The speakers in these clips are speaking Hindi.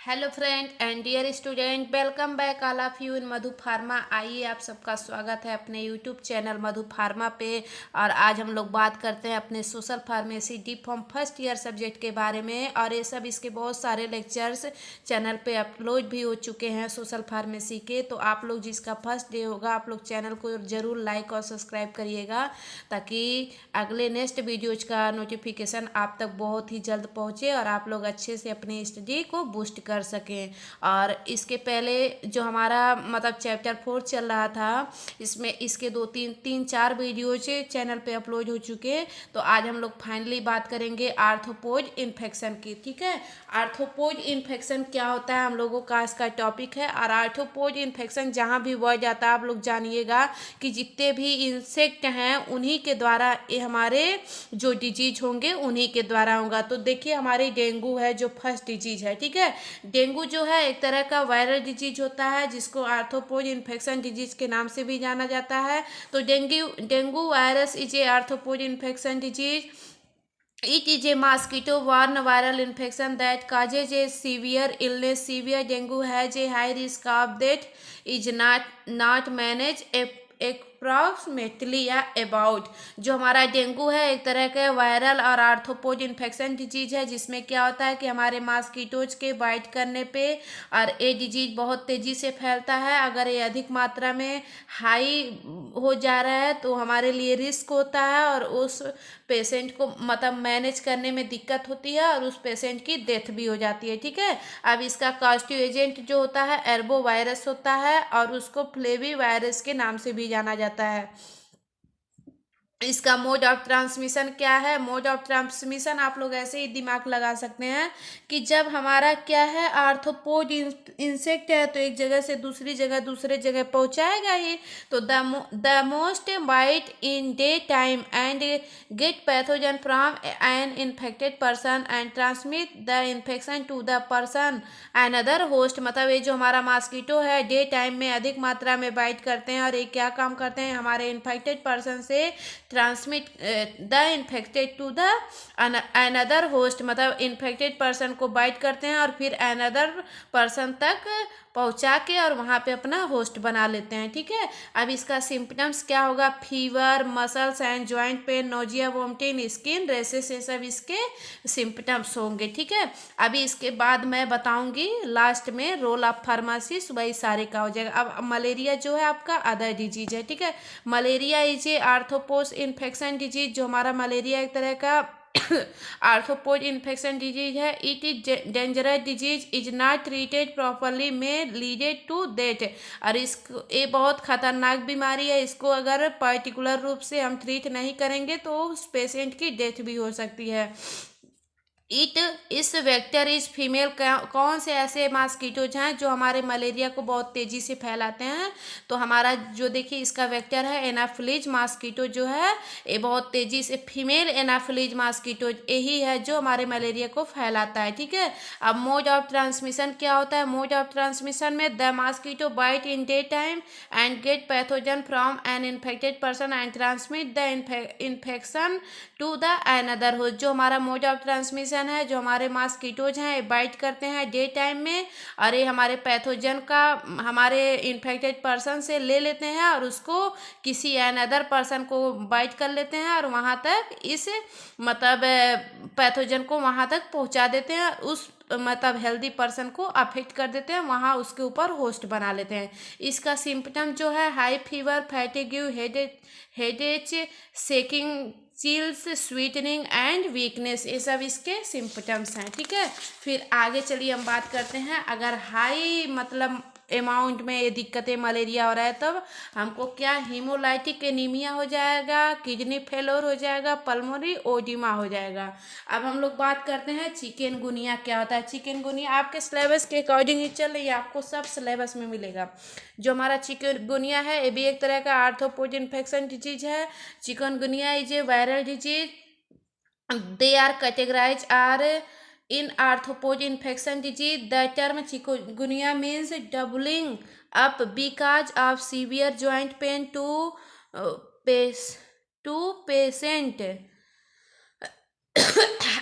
Hello friend and dear student, welcome back all of you in Madhu pharma. आइए, आप सबका स्वागत है अपने यूट्यूब चैनल मधु फार्मा पे। और आज हम लोग बात करते हैं अपने social pharmacy D form first year subject के बारे में। और ये सब इसके बहुत सारे लेक्चर्स चैनल पे अपलोड भी हो चुके हैं सोशल फार्मेसी के। तो आप लोग जिसका फर्स्ट डे होगा, आप लोग चैनल को ज़रूर लाइक और सब्सक्राइब करिएगा, ताकि अगले नेक्स्ट वीडियोज का नोटिफिकेशन आप तक बहुत ही जल्द पहुँचे और आप लोग अच्छे से अपनी स्टडी को बूस्ट कर सकें। और इसके पहले जो हमारा मतलब चैप्टर 4 चल रहा था, इसमें इसके तीन चार वीडियोज चैनल पे अपलोड हो चुके। तो आज हम लोग फाइनली बात करेंगे आर्थ्रोपोड इन्फेक्शन की। ठीक है, आर्थ्रोपोड इन्फेक्शन क्या होता है, हम लोगों का इसका टॉपिक है। और आर्थ्रोपोड इन्फेक्शन जहाँ भी वर्ड जाता है, आप लोग जानिएगा कि जितने भी इंसेक्ट हैं उन्हीं के द्वारा ये हमारे जो डिजीज होंगे उन्हीं के द्वारा होगा। तो देखिए, हमारी डेंगू है जो फर्स्ट डिजीज है। ठीक है, डेंगू जो है एक तरह का वायरल डिजीज होता है, जिसको आर्थ्रोपोड इन्फेक्शन डिजीज के नाम से भी जाना जाता है। तो dengue virus is a arthropod infection disease. It is a mosquito-borne viral infection that causes a severe illness. Severe dengue has a high risk of death. Is not managed approximately या अबाउट. जो हमारा डेंगू है एक तरह का वायरल और आर्थ्रोपोड इन्फेक्शन डिजीज है, जिसमें क्या होता है कि हमारे मॉस्किटोज के बाइट करने पे और ये डिजीज बहुत तेज़ी से फैलता है। अगर ये अधिक मात्रा में हाई हो जा रहा है तो हमारे लिए रिस्क होता है और उस पेशेंट को मतलब मैनेज करने में दिक्कत होती है और उस पेशेंट की डेथ भी हो जाती है। ठीक है, अब इसका कॉजेटिव एजेंट जो होता है एर्बो वायरस होता है और उसको फ्लेवी वायरस के नाम से भी जाना जाता है। इसका मोड ऑफ ट्रांसमिशन क्या है? मोड ऑफ ट्रांसमिशन आप लोग ऐसे ही दिमाग लगा सकते हैं कि जब हमारा क्या है आर्थ्रोपोड इंसेक्ट है तो एक जगह से दूसरी जगह पहुंचाएगा ही। तो the most bite in day time and get pathogen from an infected person and transmit the infection to the person and other host. मतलब ये जो हमारा मॉस्किटो है डे टाइम में अधिक मात्रा में बाइट करते हैं और ये क्या काम करते हैं, हमारे इन्फेक्टेड पर्सन से transmit the infected to the another host. मतलब इन्फेक्टेड पर्सन को बाइट करते हैं और फिर अनदर पर्सन तक पहुंचा के और वहाँ पे अपना होस्ट बना लेते हैं। ठीक है, अब इसका सिम्टम्स क्या होगा? Fever, muscles and joint pain, nausea, vomiting, skin rashes, ये सब इसके सिम्टम्स होंगे। ठीक है, अभी इसके बाद मैं बताऊंगी लास्ट में रोल ऑफ फार्मासिस्ट, वही सारे का हो जाएगा। अब मलेरिया जो है आपका अदर डिजीज है। ठीक है, malaria is a arthropod infection disease. जो हमारा मलेरिया एक तरह का आर्थ्रोपोड इन्फेक्शन डिजीज है। It is dangerous disease, is not treated properly, में लीडेड टू डेथ। और इसको ये बहुत खतरनाक बीमारी है, इसको अगर पर्टिकुलर रूप से हम ट्रीट नहीं करेंगे तो उस पेशेंट की डेथ भी हो सकती है। इस वेक्टर इज फीमेल। कौन से ऐसे मॉस्किटोज हैं जो हमारे मलेरिया को बहुत तेज़ी से फैलाते हैं? तो हमारा जो देखिए इसका वेक्टर है एनाफिलीज मॉस्किटो जो है, ये बहुत तेज़ी से फीमेल एनाफिलीज मॉस्किटो यही है जो हमारे मलेरिया को फैलाता है। ठीक है, अब मोड ऑफ ट्रांसमिशन क्या होता है? मोड ऑफ ट्रांसमिशन में the mosquito bite in day time and get pathogen from an infected person and transmit the infection to the another host. जो हमारा मोड ऑफ ट्रांसमिशन है, जो हमारे मॉस्किटोज हैं ये बाइट करते हैं डे टाइम में और ये हमारे पैथोजन का हमारे इन्फेक्टेड पर्सन से ले लेते हैं और उसको किसी अनदर पर्सन को बाइट कर लेते हैं और वहाँ तक इस मतलब पैथोजन को वहाँ तक पहुँचा देते हैं, उस मतलब हेल्दी पर्सन को अफेक्ट कर देते हैं, वहाँ उसके ऊपर होस्ट बना लेते हैं। इसका सिम्पटम जो है high fever, fatigue, headache, shaking, chills, sweating and weakness, ये सब इसके सिम्पटम्स हैं। ठीक है, फिर आगे चलिए हम बात करते हैं। अगर हाई मतलब अमाउंट में ये दिक्कतें मलेरिया हो रहा है तब हमको क्या हीमोलाइटिक एनीमिया हो जाएगा, किडनी फेलोर हो जाएगा, पल्मोनरी ओडिमा हो जाएगा। अब हम लोग बात करते हैं चिकनगुनिया क्या होता है। चिकनगुनिया आपके सिलेबस के अकॉर्डिंग ही चल रही है, आपको सब सिलेबस में मिलेगा। जो हमारा चिकनगुनिया है ये भी एक तरह का आर्थ्रोपोड इन्फेक्शन डिजीज है। Chikungunya is a viral disease, they are categorized are in arthropod infection disease. The term chikungunya means doubling up because of severe joint pain to uh, patient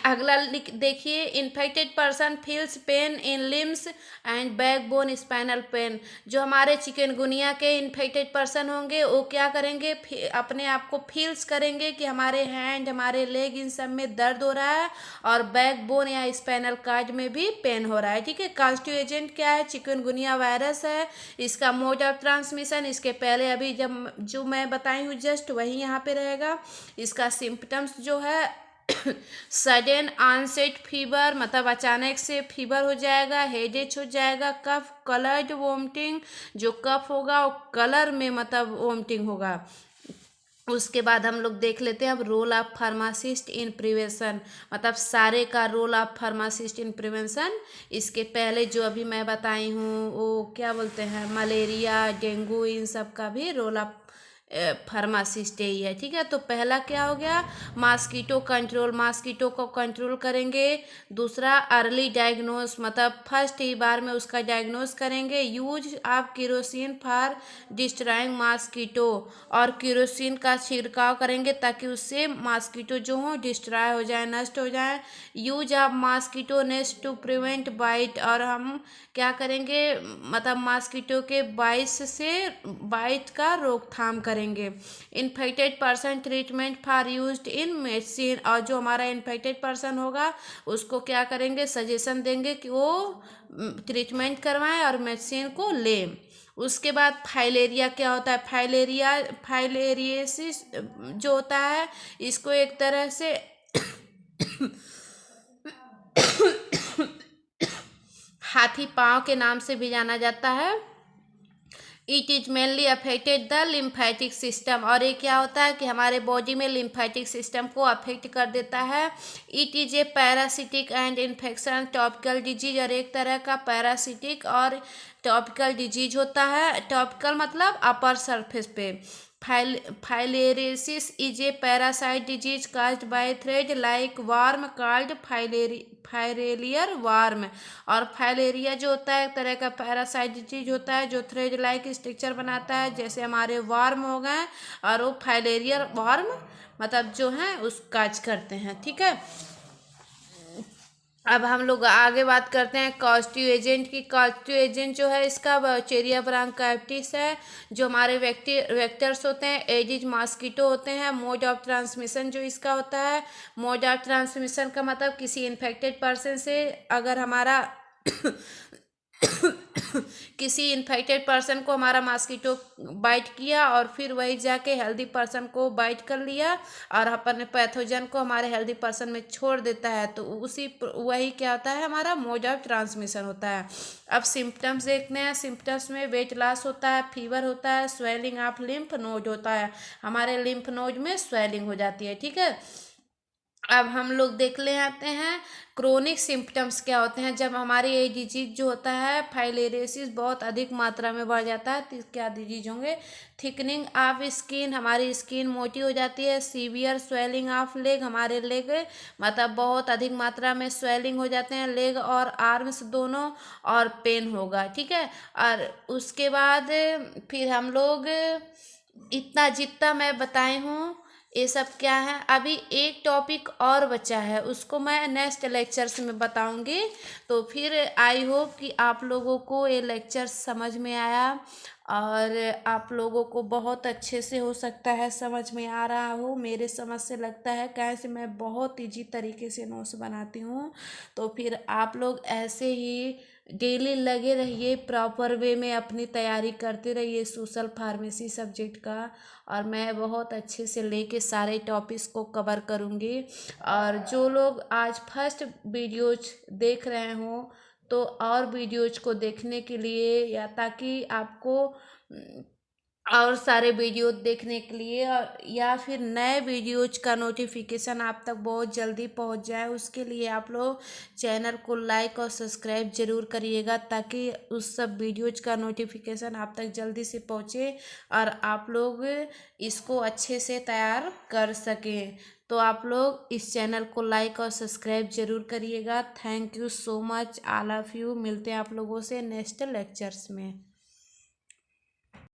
अगला देखिए, infected person feels pain in limbs and backbone spinal pain. जो हमारे चिकनगुनिया के इन्फेक्टेड पर्सन होंगे वो क्या करेंगे, अपने आप को फील्स करेंगे कि हमारे हैंड, हमारे लेग, इन सब में दर्द हो रहा है, और बैकबोन या स्पाइनल कार्ड में भी पेन हो रहा है। ठीक है, कॉन्स्टिट्यूएंट एजेंट क्या है, चिकनगुनिया वायरस है। इसका मोड ऑफ ट्रांसमिशन इसके पहले अभी जब जो मैं बताई हूँ जस्ट वही यहाँ पे रहेगा। इसका सिम्पटम्स जो है सडन ऑनसेट फीवर, मतलब अचानक से फीवर हो जाएगा, हेडेच हो जाएगा, कफ, कलर्ड वोमिटिंग, जो कफ होगा वो कलर में मतलब वोमिटिंग होगा। उसके बाद हम लोग देख लेते हैं अब role of pharmacist in prevention, मतलब सारे का role of pharmacist in prevention. इसके पहले जो अभी मैं बताई हूँ वो क्या बोलते हैं, मलेरिया, डेंगू, इन सब का भी रोल ऑफ फार्मासिस्ट यही है। ठीक है, तो पहला क्या हो गया, मॉस्किटो कंट्रोल, मॉस्किटो को कंट्रोल करेंगे। दूसरा अर्ली डायग्नोस, मतलब फर्स्ट ही बार में उसका डायग्नोस करेंगे। Use of kerosene for destroying mosquito, और केरोसिन का छिड़काव करेंगे ताकि उससे मॉस्किटो जो हो डिस्ट्रॉय हो जाए, नष्ट हो जाए। Use of mosquito nest to prevent bite, और हम क्या करेंगे, मतलब मॉस्किटो के बाइट का रोकथाम करेंगे। Infected person treatment for used in medicine, और जो हमारा इन्फेक्टेड पर्सन होगा उसको क्या करेंगे, सजेशन देंगे कि वो ट्रीटमेंट करवाएं और मेडिसिन को लें। उसके बाद फाइलेरिया क्या होता है, फाइलेरियसिस जो होता है, इसको एक तरह से हाथी पांव के नाम से भी जाना जाता है। It is mainly affected the lymphatic system, और ये क्या होता है कि हमारे बॉडी में लिम्फेटिक सिस्टम को अफेक्ट कर देता है। It is a parasitic and infection topical disease, और एक तरह का पैरासिटिक और टॉपिकल डिजीज होता है। टॉपिकल मतलब अपर सरफेस पे। Filariasis is a parasite disease caused by thread like worm called filarial worm, और फाइलेरिया जो होता है एक तरह का पैरासाइट डिजीज होता है जो थ्रेड लाइक स्ट्रक्चर बनाता है, जैसे हमारे वार्म हो गए, और वो फाइलेरियर वार्म मतलब जो है उस काज करते हैं। ठीक है, अब हम लोग आगे बात करते हैं कॉस्टिव एजेंट की। कॉस्टिव एजेंट जो है इसका बचेरिया ब्रांकाइटिस है, जो हमारे वेक्टर्स होते हैं, एडिज मॉस्किटो होते हैं। मोड ऑफ ट्रांसमिशन जो इसका होता है, मोड ऑफ ट्रांसमिशन का मतलब किसी इन्फेक्टेड पर्सन से अगर हमारा किसी इन्फेक्टेड पर्सन को हमारा मॉस्किटो बाइट किया और फिर वही जाके हेल्दी पर्सन को बाइट कर लिया और अपने पैथोजन को हमारे हेल्दी पर्सन में छोड़ देता है, तो वही क्या होता है, हमारा मोड ऑफ ट्रांसमिशन होता है। अब सिम्टम्स देखते हैं। सिम्टम्स में वेट लॉस होता है, फीवर होता है, स्वेलिंग ऑफ लिम्फ नोड होता है, हमारे लिम्फ नोड में स्वेलिंग हो जाती है। ठीक है, अब हम लोग देख ले आते हैं क्रोनिक सिम्पटम्स क्या होते हैं। जब हमारी ये डिजीज जो होता है फाइलेरियोसिस बहुत अधिक मात्रा में बढ़ जाता है तो क्या डिजीज होंगे, थिकनिंग ऑफ स्किन, हमारी स्किन मोटी हो जाती है। सीवियर स्वेलिंग ऑफ लेग, हमारे लेग मतलब बहुत अधिक मात्रा में स्वेलिंग हो जाते हैं लेग और आर्म्स दोनों, और पेन होगा। ठीक है, और उसके बाद फिर हम लोग इतना जितना मैं बताई हूँ ये सब क्या है। अभी एक टॉपिक और बचा है, उसको मैं नेक्स्ट लेक्चर्स में बताऊंगी। तो फिर आई होप कि आप लोगों को ये लेक्चर समझ में आया और आप लोगों को बहुत अच्छे से हो सकता है समझ में आ रहा हो। मेरे समझ से लगता है, कैसे मैं बहुत ईजी तरीके से नोट्स बनाती हूँ। तो फिर आप लोग ऐसे ही डेली लगे रहिए, प्रॉपर वे में अपनी तैयारी करते रहिए सोशल फार्मेसी सब्जेक्ट का, और मैं बहुत अच्छे से लेके सारे टॉपिक्स को कवर करूँगी। और जो लोग आज फर्स्ट वीडियोज देख रहे हों तो और वीडियोज को देखने के लिए, या ताकि आपको और सारे वीडियो देखने के लिए या फिर नए वीडियोज का नोटिफिकेशन आप तक बहुत जल्दी पहुंच जाए, उसके लिए आप लोग चैनल को लाइक और सब्सक्राइब जरूर करिएगा, ताकि उस सब वीडियोज का नोटिफिकेशन आप तक जल्दी से पहुंचे और आप लोग इसको अच्छे से तैयार कर सकें। तो आप लोग इस चैनल को लाइक और सब्सक्राइब जरूर करिएगा। Thank you so much all of you. मिलते हैं आप लोगों से नेक्स्ट लेक्चर्स में।